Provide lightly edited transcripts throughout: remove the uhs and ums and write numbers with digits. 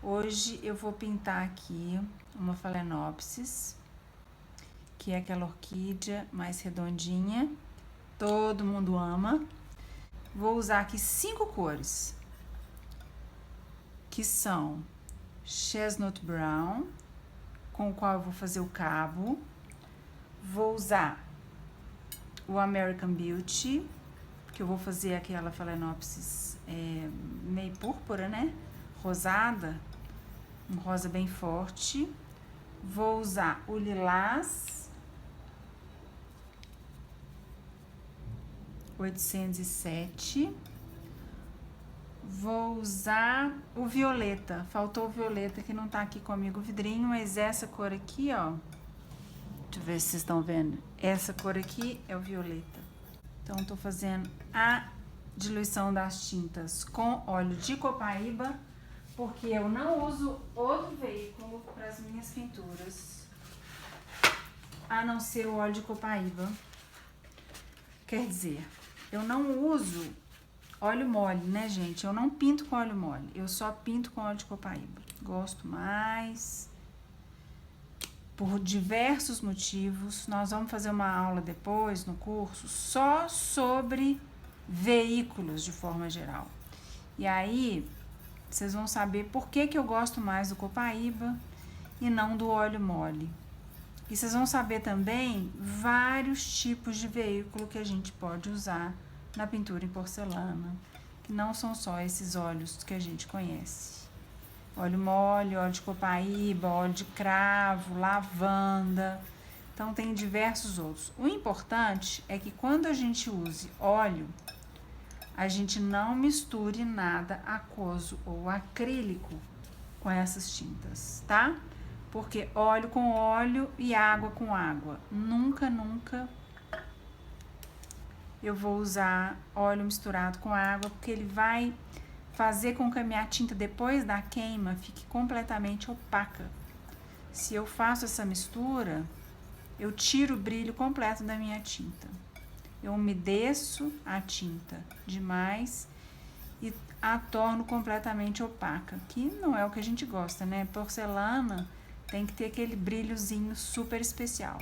Hoje eu vou pintar aqui uma Phalaenopsis, que é aquela orquídea mais redondinha, todo mundo ama. Vou usar aqui 5 cores, que são Chestnut Brown, com o qual eu vou fazer o cabo. Vou usar o American Beauty, que eu vou fazer aquela Phalaenopsis meio púrpura, né? Rosada, um rosa bem forte. Vou usar o lilás 807. Vou usar o violeta. Faltou o violeta que não tá aqui comigo o vidrinho, mas essa cor aqui, ó. Deixa eu ver se vocês estão vendo. Essa cor aqui é o violeta. Então, tô fazendo a diluição das tintas com óleo de copaíba, porque eu não uso outro veículo para as minhas pinturas, a não ser o óleo de copaíba. Quer dizer, eu não uso óleo mole, né, gente? Eu não pinto com óleo mole, eu só pinto com óleo de copaíba. Gosto mais, por diversos motivos. Nós vamos fazer uma aula depois, no curso, só sobre veículos de forma geral. E aí, vocês vão saber por que eu gosto mais do copaíba e não do óleo mole. E vocês vão saber também vários tipos de veículo que a gente pode usar na pintura em porcelana, que não são só esses óleos que a gente conhece. Óleo mole, óleo de copaíba, óleo de cravo, lavanda. Então, tem diversos outros. O importante é que quando a gente use óleo, a gente não misture nada aquoso ou acrílico com essas tintas, tá? Porque óleo com óleo e água com água. Nunca eu vou usar óleo misturado com água, porque ele vai fazer com que a minha tinta, depois da queima, fique completamente opaca. Se eu faço essa mistura, eu tiro o brilho completo da minha tinta. Eu umedeço a tinta demais e a torno completamente opaca, que não é o que a gente gosta, né? Porcelana tem que ter aquele brilhozinho super especial.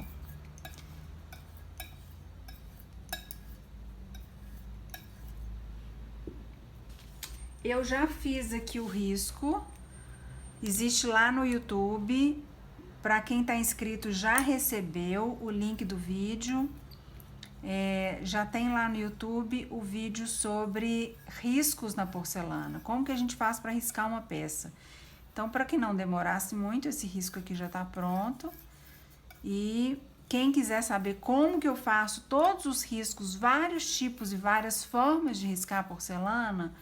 Eu já fiz aqui o risco, existe lá no YouTube, para quem tá inscrito já recebeu o link do vídeo. Já tem lá no YouTube o vídeo sobre riscos na porcelana, como que a gente faz para riscar uma peça. Então, para que não demorasse muito, esse risco aqui já está pronto. E quem quiser saber como que eu faço todos os riscos, vários tipos e várias formas de riscar a porcelana,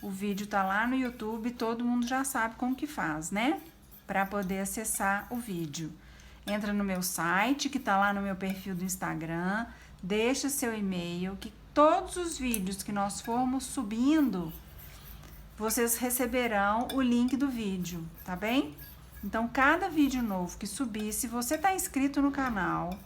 o vídeo tá lá no YouTube, todo mundo já sabe como que faz, né? Para poder acessar o vídeo. Entra no meu site, que tá lá no meu perfil do Instagram, deixa seu e-mail, que todos os vídeos que nós formos subindo, vocês receberão o link do vídeo, tá bem? Então, cada vídeo novo que subir, se você tá inscrito no canal,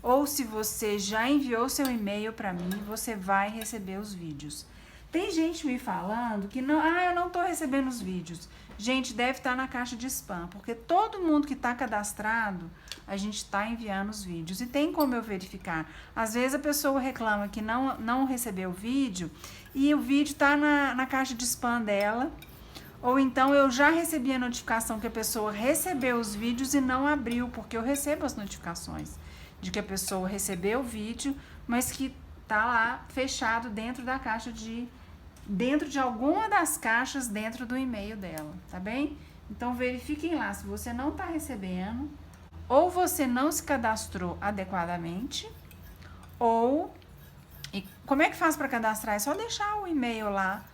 ou se você já enviou seu e-mail para mim, você vai receber os vídeos. Tem gente me falando que não, eu não tô recebendo os vídeos. Gente, deve estar na caixa de spam, porque todo mundo que tá cadastrado, a gente tá enviando os vídeos. E tem como eu verificar. Às vezes a pessoa reclama que não recebeu o vídeo e o vídeo tá na caixa de spam dela. Ou então eu já recebi a notificação que a pessoa recebeu os vídeos e não abriu, porque eu recebo as notificações de que a pessoa recebeu o vídeo, mas que tá lá fechado dentro da caixa dentro de alguma das caixas dentro do e-mail dela, tá bem? Então verifiquem lá se você não tá recebendo, ou você não se cadastrou adequadamente, ou e como é que faz para cadastrar? É só deixar o e-mail lá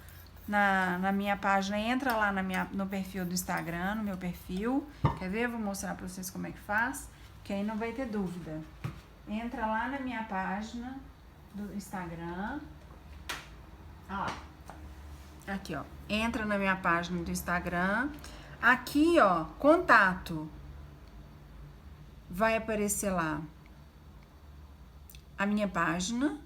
na minha página, entra lá no perfil do Instagram, no meu perfil. Quer ver? Eu vou mostrar para vocês como é que faz, que aí não vai ter dúvida. Entra lá na minha página do Instagram. Ó. Aqui, ó. Entra na minha página do Instagram. Aqui, ó, contato. Vai aparecer lá a minha página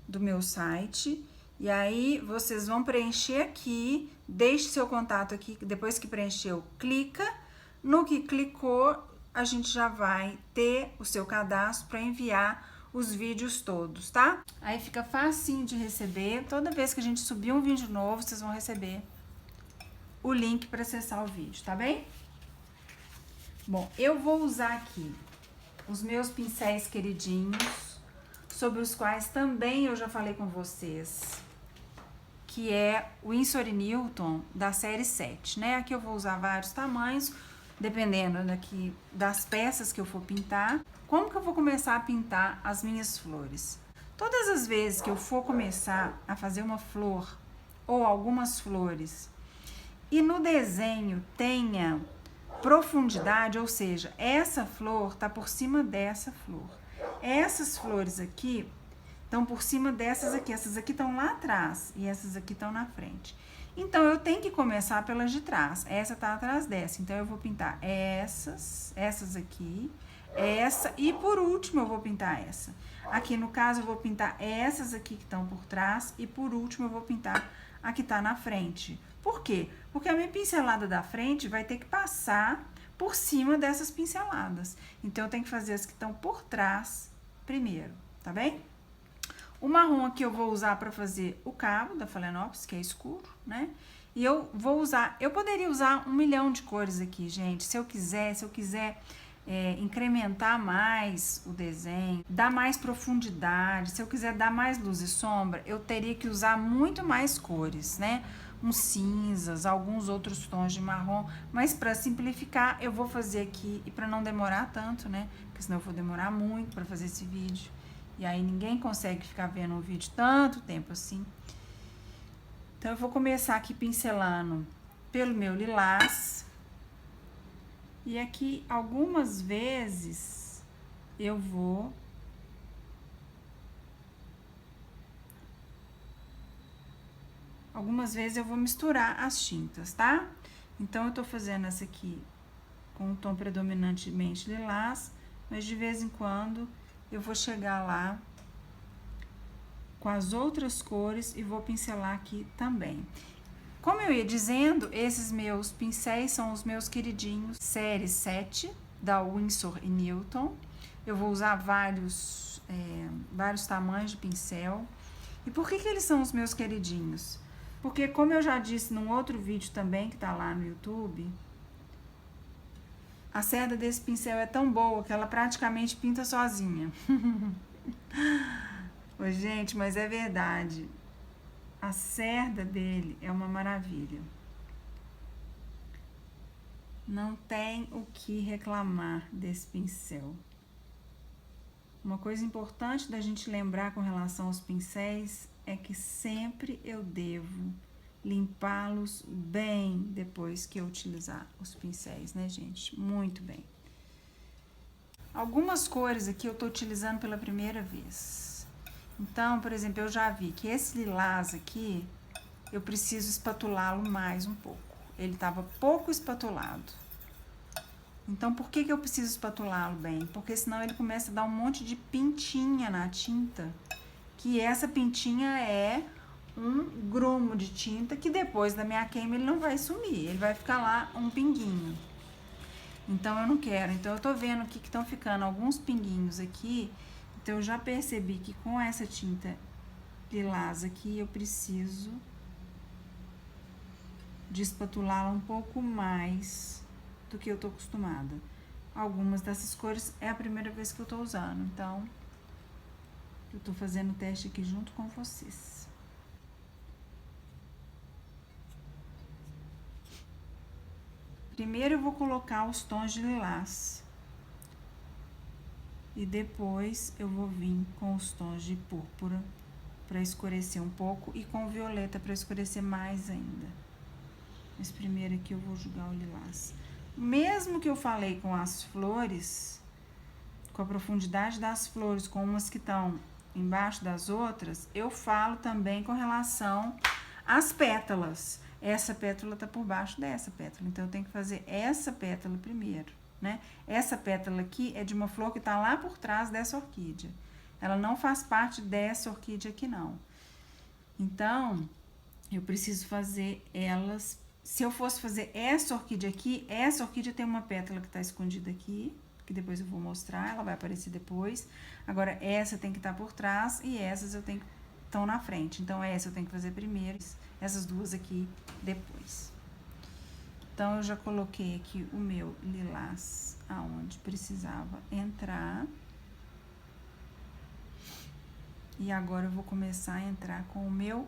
do meu site. E aí, vocês vão preencher aqui deixe seu contato aqui, depois que preencheu, clica. No que clicou, a gente já vai ter o seu cadastro para enviar os vídeos todos, tá? Aí fica facinho de receber. Toda vez que a gente subir um vídeo novo, vocês vão receber o link para acessar o vídeo, tá bem? Bom, eu vou usar aqui os meus pincéis queridinhos, sobre os quais também eu já falei com vocês, que é o Winsor & Newton da série 7, né? Aqui eu vou usar vários tamanhos, dependendo daqui das peças que eu for pintar. Como que eu vou começar a pintar as minhas flores? Todas as vezes que eu for começar a fazer uma flor ou algumas flores e no desenho tenha profundidade, ou seja, essa flor tá por cima dessa flor, essas flores aqui estão por cima dessas aqui, essas aqui estão lá atrás e essas aqui estão na frente. Então, eu tenho que começar pelas de trás. Essa tá atrás dessa. Então, eu vou pintar essas aqui, essa e por último eu vou pintar essa. Aqui no caso, eu vou pintar essas aqui que estão por trás e por último eu vou pintar a que tá na frente. Por quê? Porque a minha pincelada da frente vai ter que passar por cima dessas pinceladas. Então, eu tenho que fazer as que estão por trás primeiro, tá bem? O marrom aqui eu vou usar para fazer o cabo da Phalaenopsis, que é escuro, né? E eu vou usar, eu poderia usar 1 milhão de cores aqui, gente, se eu quiser incrementar mais o desenho, dar mais profundidade, se eu quiser dar mais luz e sombra, eu teria que usar muito mais cores, né? Uns cinzas, alguns outros tons de marrom, mas para simplificar, eu vou fazer aqui, e para não demorar tanto, né? Porque senão eu vou demorar muito para fazer esse vídeo. E aí ninguém consegue ficar vendo um vídeo tanto tempo assim. Então, eu vou começar aqui pincelando pelo meu lilás. E aqui, algumas vezes, eu vou... misturar as tintas, tá? Então, eu tô fazendo essa aqui com um tom predominantemente lilás, mas de vez em quando... eu vou chegar lá com as outras cores e vou pincelar aqui também. Como eu ia dizendo, esses meus pincéis são os meus queridinhos, série 7, da Winsor & Newton. Eu vou usar vários tamanhos de pincel. E por que eles são os meus queridinhos? Porque, como eu já disse num outro vídeo também, que tá lá no YouTube... a cerda desse pincel é tão boa que ela praticamente pinta sozinha. Ô, gente, mas é verdade. A cerda dele é uma maravilha. Não tem o que reclamar desse pincel. Uma coisa importante da gente lembrar com relação aos pincéis é que sempre eu devo limpá-los bem depois que eu utilizar os pincéis, né, gente? Muito bem. Algumas cores aqui eu tô utilizando pela primeira vez. Então, por exemplo, eu já vi que esse lilás aqui, eu preciso espatulá-lo mais um pouco. Ele tava pouco espatulado. Então, por que eu preciso espatulá-lo bem? Porque senão ele começa a dar um monte de pintinha na tinta, que essa pintinha é... um grumo de tinta que depois da minha queima ele não vai sumir, ele vai ficar lá um pinguinho. Então, eu não quero. Então, eu tô vendo aqui que estão ficando alguns pinguinhos aqui. Então, eu já percebi que com essa tinta lilás aqui, eu preciso de espatulá-la um pouco mais do que eu tô acostumada. Algumas dessas cores é a primeira vez que eu tô usando. Então, eu tô fazendo o teste aqui junto com vocês. Primeiro eu vou colocar os tons de lilás. E depois eu vou vir com os tons de púrpura para escurecer um pouco e com o violeta para escurecer mais ainda. Mas primeiro aqui eu vou jogar o lilás. Mesmo que eu falei com as flores, com a profundidade das flores, com umas que estão embaixo das outras, eu falo também com relação às pétalas. Essa pétala tá por baixo dessa pétala, então eu tenho que fazer essa pétala primeiro, né? Essa pétala aqui é de uma flor que tá lá por trás dessa orquídea. Ela não faz parte dessa orquídea aqui, não. Então, eu preciso fazer elas. Se eu fosse fazer essa orquídea aqui, essa orquídea tem uma pétala que tá escondida aqui, que depois eu vou mostrar, ela vai aparecer depois. Agora, essa tem que estar por trás e essas eu tenho que estão na frente. Então, essa eu tenho que fazer primeiro, essas duas aqui depois. Então, eu já coloquei aqui o meu lilás aonde precisava entrar. E agora eu vou começar a entrar com o meu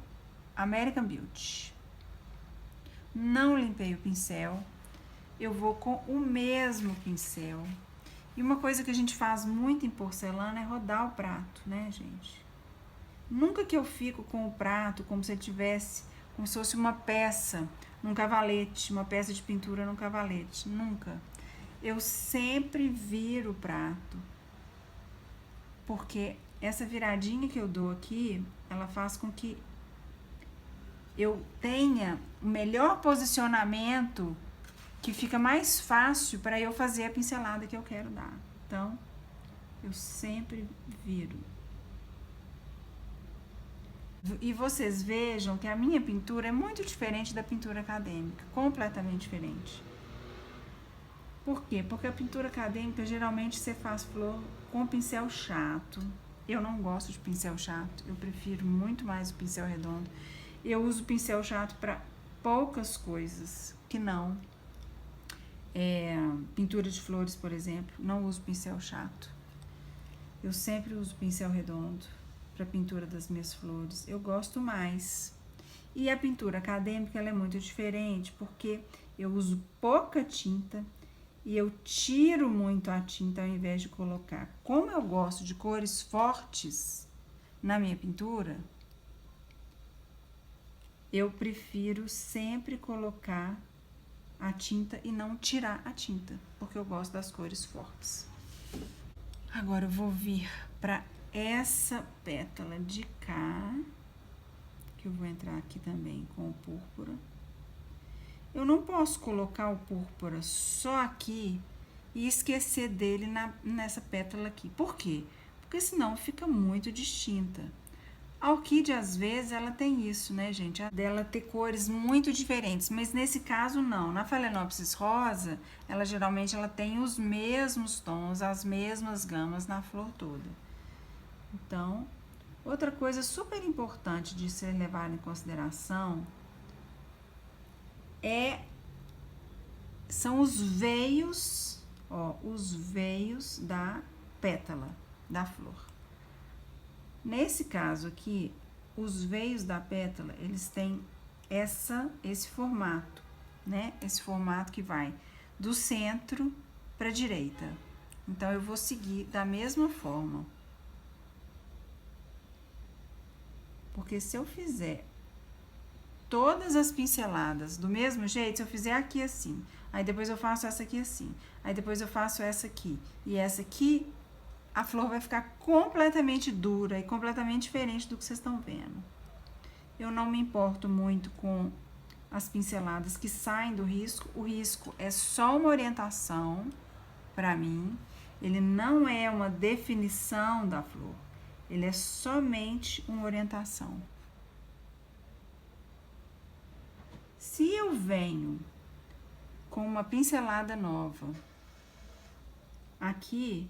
American Beauty. Não limpei o pincel, eu vou com o mesmo pincel. E uma coisa que a gente faz muito em porcelana é rodar o prato, né, gente? Nunca que eu fico com o prato como se ele tivesse, como se fosse uma peça num cavalete, uma peça de pintura num cavalete, nunca. Eu sempre viro o prato, porque essa viradinha que eu dou aqui, ela faz com que eu tenha o melhor posicionamento, que fica mais fácil para eu fazer a pincelada que eu quero dar. Então, eu sempre viro. E vocês vejam que a minha pintura é muito diferente da pintura acadêmica, completamente diferente. Por quê? Porque a pintura acadêmica, geralmente, você faz flor com pincel chato. Eu não gosto de pincel chato, eu prefiro muito mais o pincel redondo. Eu uso pincel chato para poucas coisas, que não. Pintura de flores, por exemplo, não uso pincel chato. Eu sempre uso pincel redondo para pintura das minhas flores. Eu gosto mais. E a pintura acadêmica, ela é muito diferente, porque eu uso pouca tinta e eu tiro muito a tinta ao invés de colocar. Como eu gosto de cores fortes na minha pintura, eu prefiro sempre colocar a tinta e não tirar a tinta, porque eu gosto das cores fortes. Agora eu vou vir para essa pétala de cá, que eu vou entrar aqui também com o púrpura. Eu não posso colocar o púrpura só aqui e esquecer dele nessa pétala aqui. Por quê? Porque senão fica muito distinta. A orquídea, às vezes, ela tem isso, né, gente? Dela ter cores muito diferentes, mas nesse caso não. Na Phalaenopsis rosa, ela geralmente tem os mesmos tons, as mesmas gamas na flor toda. Então, outra coisa super importante de ser levada em consideração são os veios, ó, os veios da pétala da flor. Nesse caso aqui, os veios da pétala, eles têm esse formato, né? Esse formato que vai do centro para a direita. Então, eu vou seguir da mesma forma. Porque se eu fizer todas as pinceladas do mesmo jeito, se eu fizer aqui assim, aí depois eu faço essa aqui assim, aí depois eu faço essa aqui e essa aqui, a flor vai ficar completamente dura e completamente diferente do que vocês estão vendo. Eu não me importo muito com as pinceladas que saem do risco. O risco é só uma orientação para mim. Ele não é uma definição da flor. Ele é somente uma orientação. Se eu venho com uma pincelada nova aqui,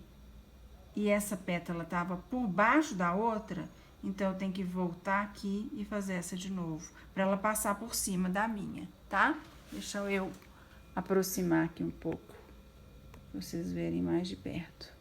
e essa pétala tava por baixo da outra, então eu tenho que voltar aqui e fazer essa de novo, para ela passar por cima da minha, tá? Deixa eu aproximar aqui um pouco, pra vocês verem mais de perto.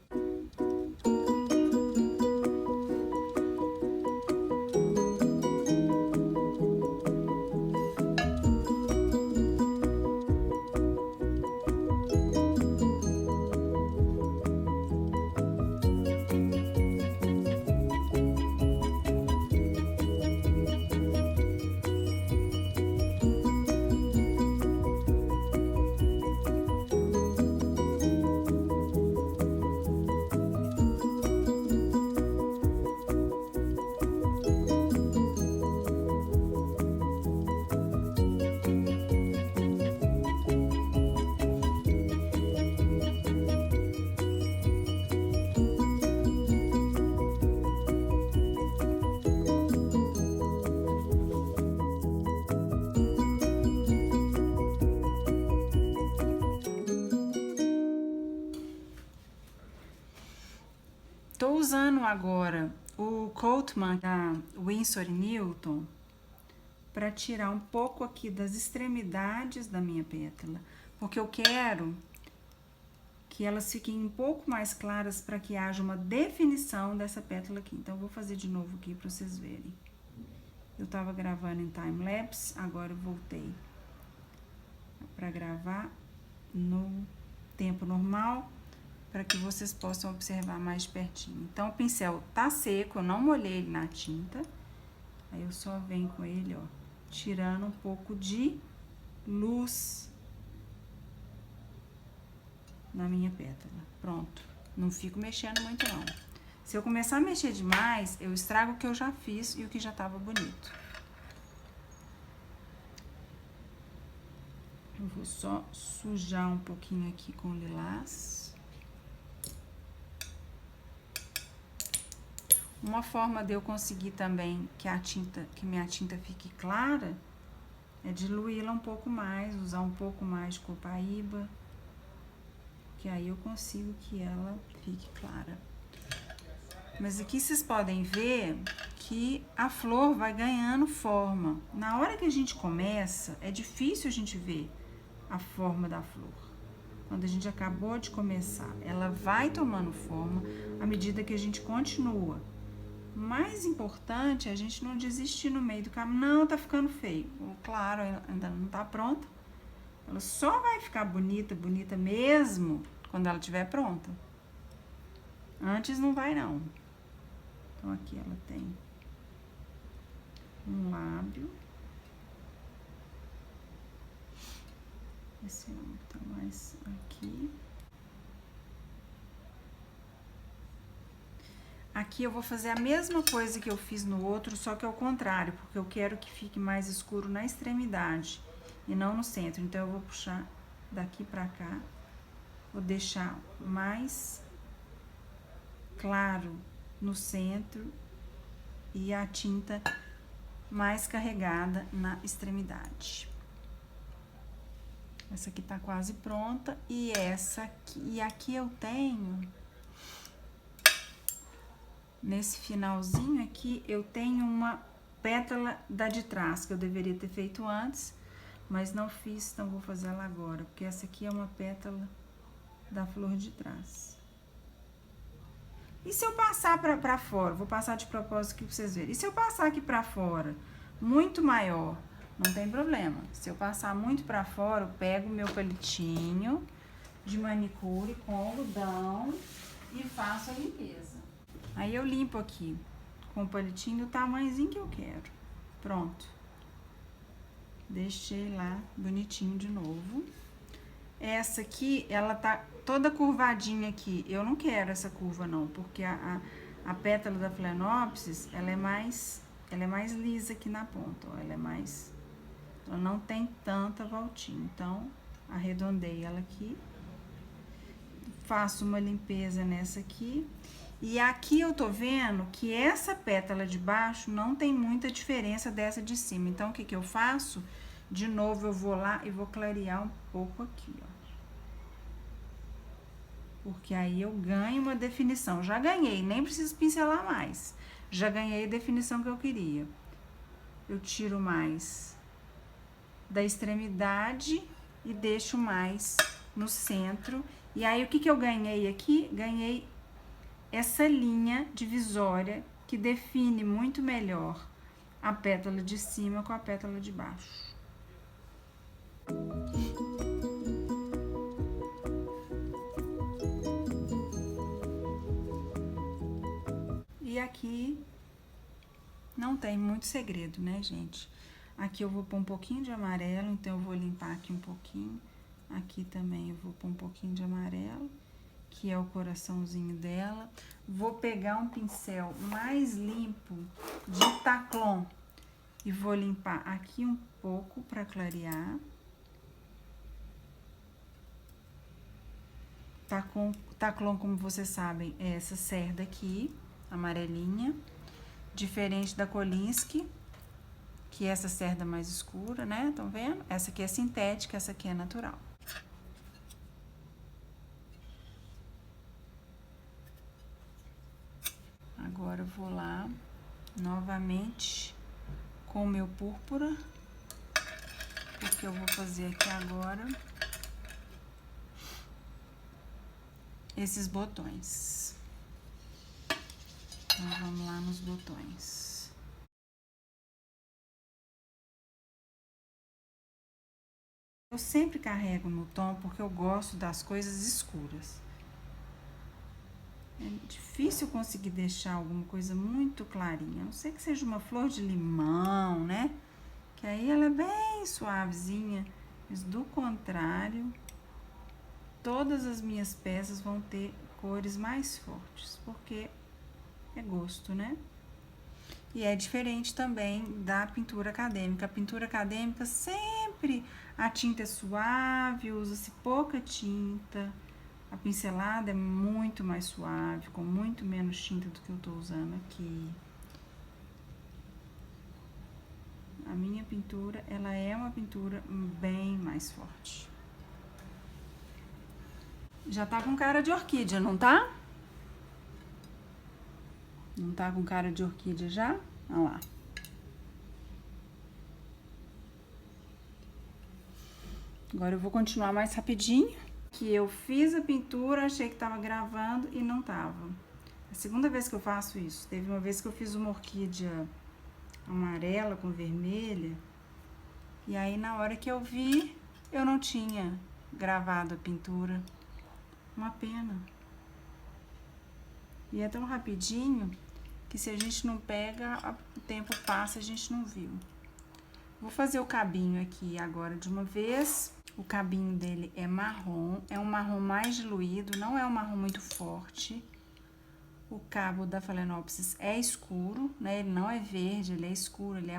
usando agora o Coatman da Winsor & Newton para tirar um pouco aqui das extremidades da minha pétala, porque eu quero que elas fiquem um pouco mais claras para que haja uma definição dessa pétala aqui. Então, eu vou fazer de novo aqui para vocês verem. Eu tava gravando em time-lapse, agora eu voltei para gravar no tempo normal, para que vocês possam observar mais de pertinho. Então, o pincel tá seco, eu não molhei ele na tinta. Aí, eu só venho com ele, ó, tirando um pouco de luz na minha pétala. Pronto. Não fico mexendo muito, não. Se eu começar a mexer demais, eu estrago o que eu já fiz e o que já tava bonito. Eu vou só sujar um pouquinho aqui com lilás. Uma forma de eu conseguir também que minha tinta fique clara é diluí-la um pouco mais, usar um pouco mais de copaíba, que aí eu consigo que ela fique clara. Mas aqui vocês podem ver que a flor vai ganhando forma. Na hora que a gente começa, é difícil a gente ver a forma da flor. Quando a gente acabou de começar, ela vai tomando forma à medida que a gente continua. O mais importante é a gente não desistir no meio do caminho. Não, tá ficando feio. Claro, ainda não tá pronta. Ela só vai ficar bonita, bonita mesmo, quando ela estiver pronta. Antes não vai, não. Então, aqui ela tem um lábio. Esse lábio tá mais aqui. Aqui eu vou fazer a mesma coisa que eu fiz no outro, só que ao contrário, porque eu quero que fique mais escuro na extremidade e não no centro. Então, eu vou puxar daqui pra cá, vou deixar mais claro no centro e a tinta mais carregada na extremidade. Essa aqui tá quase pronta e essa aqui, e aqui eu tenho... Nesse finalzinho aqui, eu tenho uma pétala da de trás, que eu deveria ter feito antes, mas não fiz, então vou fazer ela agora, porque essa aqui é uma pétala da flor de trás. E se eu passar pra fora, vou passar de propósito aqui pra vocês verem, e se eu passar aqui pra fora, muito maior, não tem problema. Se eu passar muito pra fora, eu pego o meu palitinho de manicure com algodão e faço a limpeza. Aí, eu limpo aqui com o palitinho do tamanhozinho que eu quero. Pronto. Deixei lá bonitinho de novo. Essa aqui, ela tá toda curvadinha aqui. Eu não quero essa curva, não, porque a pétala da Phalaenopsis, ela é mais lisa aqui na ponta, ó. Ela não tem tanta voltinha. Então, arredondei ela aqui. Faço uma limpeza nessa aqui. E aqui eu tô vendo que essa pétala de baixo não tem muita diferença dessa de cima. Então, o que que eu faço? De novo, eu vou lá e vou clarear um pouco aqui, ó. Porque aí eu ganho uma definição. Já ganhei, nem preciso pincelar mais. Já ganhei a definição que eu queria. Eu tiro mais da extremidade e deixo mais no centro. E aí, o que que eu ganhei aqui? Ganhei essa linha divisória que define muito melhor a pétala de cima com a pétala de baixo. E aqui não tem muito segredo, né, gente? Aqui eu vou pôr um pouquinho de amarelo, então eu vou limpar aqui um pouquinho. Aqui também eu vou pôr um pouquinho de amarelo, que é o coraçãozinho dela. Vou pegar um pincel mais limpo de Taclon e vou limpar aqui um pouco para clarear. Taclon, como vocês sabem, é essa cerda aqui, amarelinha, diferente da Kolinsky, que é essa cerda mais escura, né? Estão vendo? Essa aqui é sintética, essa aqui é natural. agora eu vou lá novamente com o meu púrpura, porque eu vou fazer aqui agora esses botões. Então, vamos lá nos botões. Eu sempre carrego no tom porque eu gosto das coisas escuras. É difícil conseguir deixar alguma coisa muito clarinha. A não ser que seja uma flor de limão, né? Que aí ela é bem suavezinha. Mas do contrário, todas as minhas peças vão ter cores mais fortes, porque é gosto, né? E é diferente também da pintura acadêmica. A pintura acadêmica sempre a tinta é suave, usa-se pouca tinta. A pincelada é muito mais suave, com muito menos tinta do que eu tô usando aqui. A minha pintura, ela é uma pintura bem mais forte. Já tá com cara de orquídea, não tá? Não tá com cara de orquídea já? Olha lá. Agora eu vou continuar mais rapidinho. Que eu fiz a pintura, achei que tava gravando e não tava. É a segunda vez que eu faço isso. Teve uma vez que eu fiz uma orquídea amarela com vermelha. E aí na hora que eu vi, eu não tinha gravado a pintura. Uma pena. E é tão rapidinho que se a gente não pega, o tempo passa, a gente não viu. Vou fazer o cabinho aqui agora de uma vez. O cabinho dele é marrom, é um marrom mais diluído, não é um marrom muito forte. O cabo da Phalaenopsis é escuro, né? Ele não é verde, ele é escuro, ele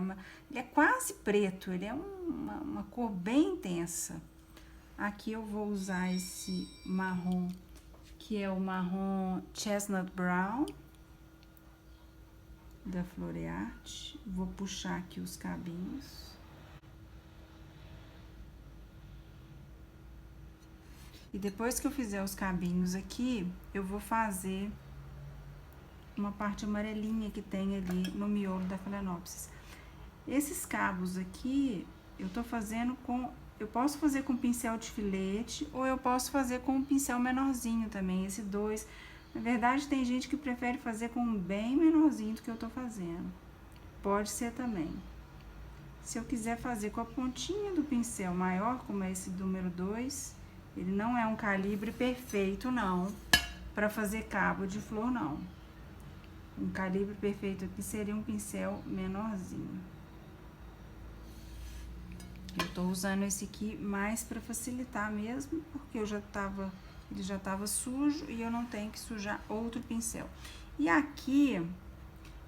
é quase preto, ele é uma cor bem intensa. Aqui eu vou usar esse marrom, que é o marrom Chestnut Brown, da Floreart. Vou puxar aqui os cabinhos. E depois que eu fizer os cabinhos aqui, eu vou fazer uma parte amarelinha que tem ali no miolo da Phalaenopsis. Esses cabos aqui, eu tô fazendo com... Eu posso fazer com pincel de filete ou eu posso fazer com um pincel menorzinho também, esse 2. Na verdade, tem gente que prefere fazer com um bem menorzinho do que eu tô fazendo. Pode ser também. Se eu quiser fazer com a pontinha do pincel maior, como é esse número 2... Ele não é um calibre perfeito, não, para fazer cabo de flor, não. Um calibre perfeito aqui seria um pincel menorzinho. Eu tô usando esse aqui mais para facilitar mesmo, porque ele já tava sujo e eu não tenho que sujar outro pincel. E aqui,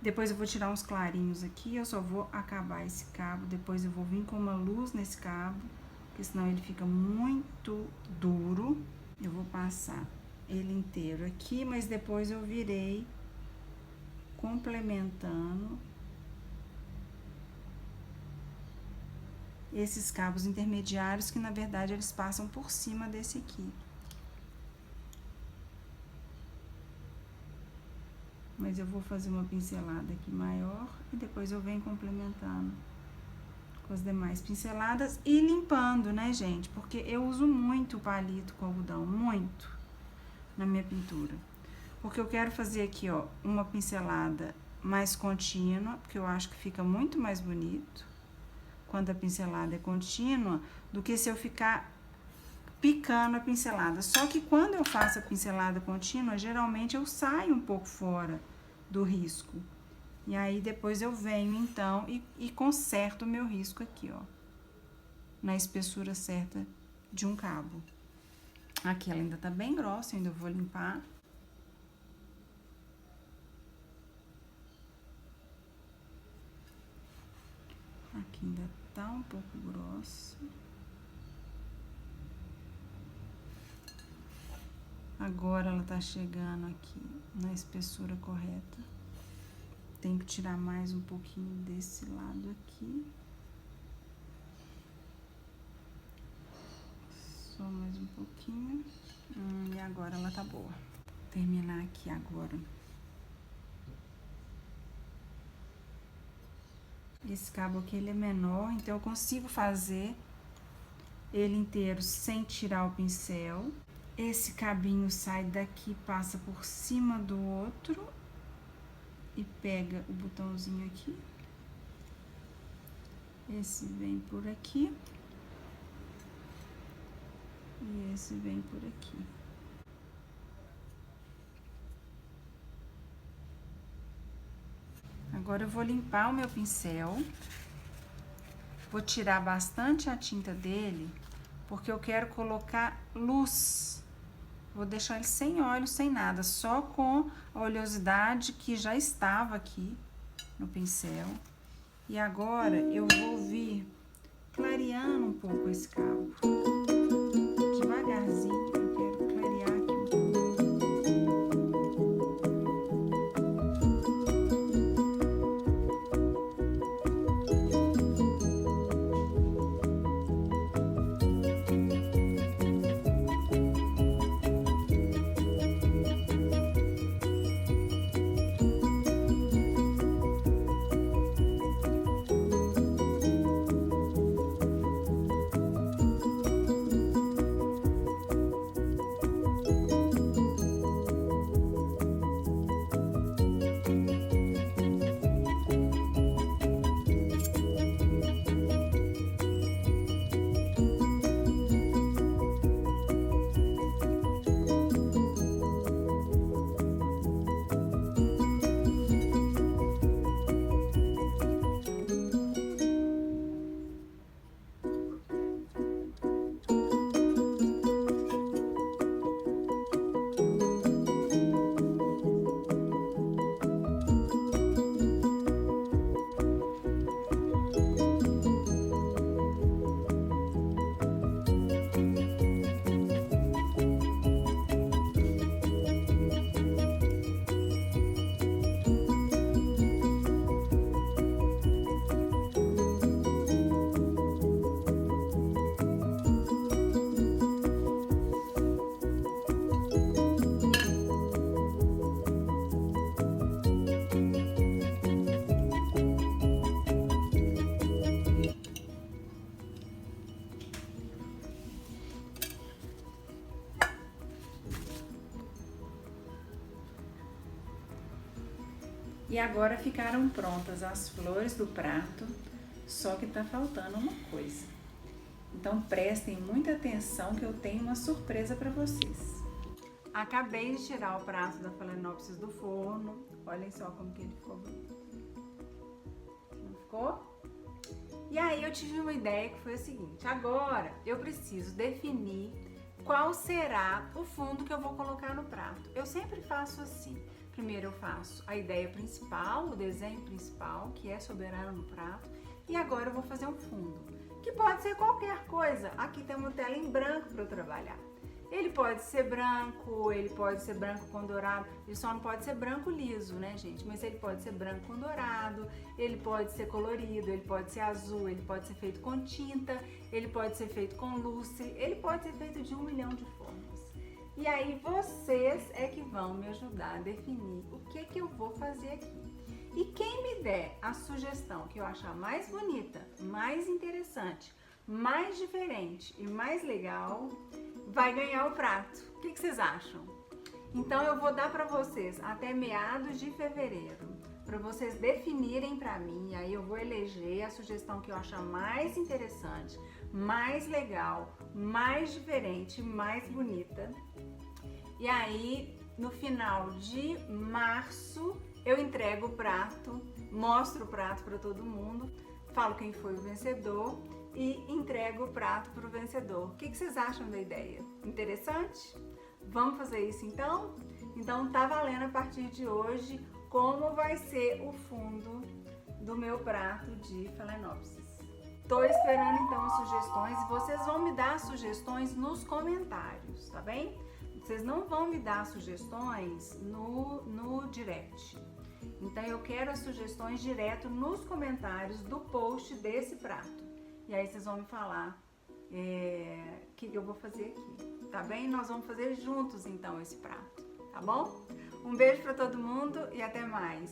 depois eu vou tirar uns clarinhos aqui, eu só vou acabar esse cabo, depois eu vou vir com uma luz nesse cabo, porque senão ele fica muito duro. Eu vou passar ele inteiro aqui, mas depois eu virei complementando esses cabos intermediários, que na verdade eles passam por cima desse aqui. Mas eu vou fazer uma pincelada aqui maior e depois eu venho complementando com as demais pinceladas e limpando, né, gente? Porque eu uso muito o palito com algodão, muito, na minha pintura. Porque eu quero fazer aqui, ó, uma pincelada mais contínua, porque eu acho que fica muito mais bonito quando a pincelada é contínua, do que se eu ficar picando a pincelada. Só que quando eu faço a pincelada contínua, geralmente eu saio um pouco fora do risco. E aí, depois eu venho, então, e conserto o meu risco aqui, ó. Na espessura certa de um cabo. Aqui ela ainda tá bem grossa, ainda vou limpar. Aqui ainda tá um pouco grossa. Agora ela tá chegando aqui na espessura correta. Tem que tirar mais um pouquinho desse lado aqui. Só mais um pouquinho. E agora ela tá boa. Vou terminar aqui agora Esse cabo aqui ele é menor, então eu consigo fazer ele inteiro sem tirar o pincel. Esse cabinho sai daqui, passa por cima do outro e pega o botãozinho aqui. Esse vem por aqui e esse vem por aqui. Agora eu vou limpar o meu pincel, vou tirar bastante a tinta dele, porque eu quero colocar luz. Vou deixar ele sem óleo, sem nada, só com a oleosidade que já estava aqui no pincel. E agora eu vou vir clareando um pouco esse cabo. Devagarzinho, eu quero clarear aqui um pouco. E agora ficaram prontas as flores do prato, só que tá faltando uma coisa. Então prestem muita atenção que eu tenho uma surpresa para vocês. Acabei de tirar o prato da Phalaenopsis do forno. Olhem só como que ele ficou bonito. Não ficou? E aí eu tive uma ideia que foi a seguinte: agora eu preciso definir qual será o fundo que eu vou colocar no prato. Eu sempre faço assim. Primeiro eu faço a ideia principal, o desenho principal, que é soberano no prato, e agora eu vou fazer um fundo, que pode ser qualquer coisa. Aqui tem uma tela em branco para eu trabalhar. Ele pode ser branco, ele pode ser branco com dourado, ele só não pode ser branco liso, né, gente? Mas ele pode ser branco com dourado, ele pode ser colorido, ele pode ser azul, ele pode ser feito com tinta, ele pode ser feito com lustre, ele pode ser feito de 1 milhão de formas. E aí vocês é que vão me ajudar a definir o que eu vou fazer aqui. E quem me der a sugestão que eu achar mais bonita, mais interessante, mais diferente e mais legal, vai ganhar o prato. O que vocês acham? Então eu vou dar para vocês até meados de fevereiro, para vocês definirem para mim, e aí eu vou eleger a sugestão que eu achar mais interessante, mais legal, mais diferente, mais bonita. E aí, no final de março, eu entrego o prato, mostro o prato para todo mundo, falo quem foi o vencedor e entrego o prato para o vencedor. O que vocês acham da ideia? Interessante? Vamos fazer isso então? Então tá valendo a partir de hoje como vai ser o fundo do meu prato de Phalaenopsis. Tô esperando então as sugestões e vocês vão me dar sugestões nos comentários, tá bem? Vocês não vão me dar sugestões no direct. Então eu quero as sugestões direto nos comentários do post desse prato. E aí vocês vão me falar o que eu vou fazer aqui, tá bem? Nós vamos fazer juntos então esse prato, tá bom? Um beijo para todo mundo e até mais!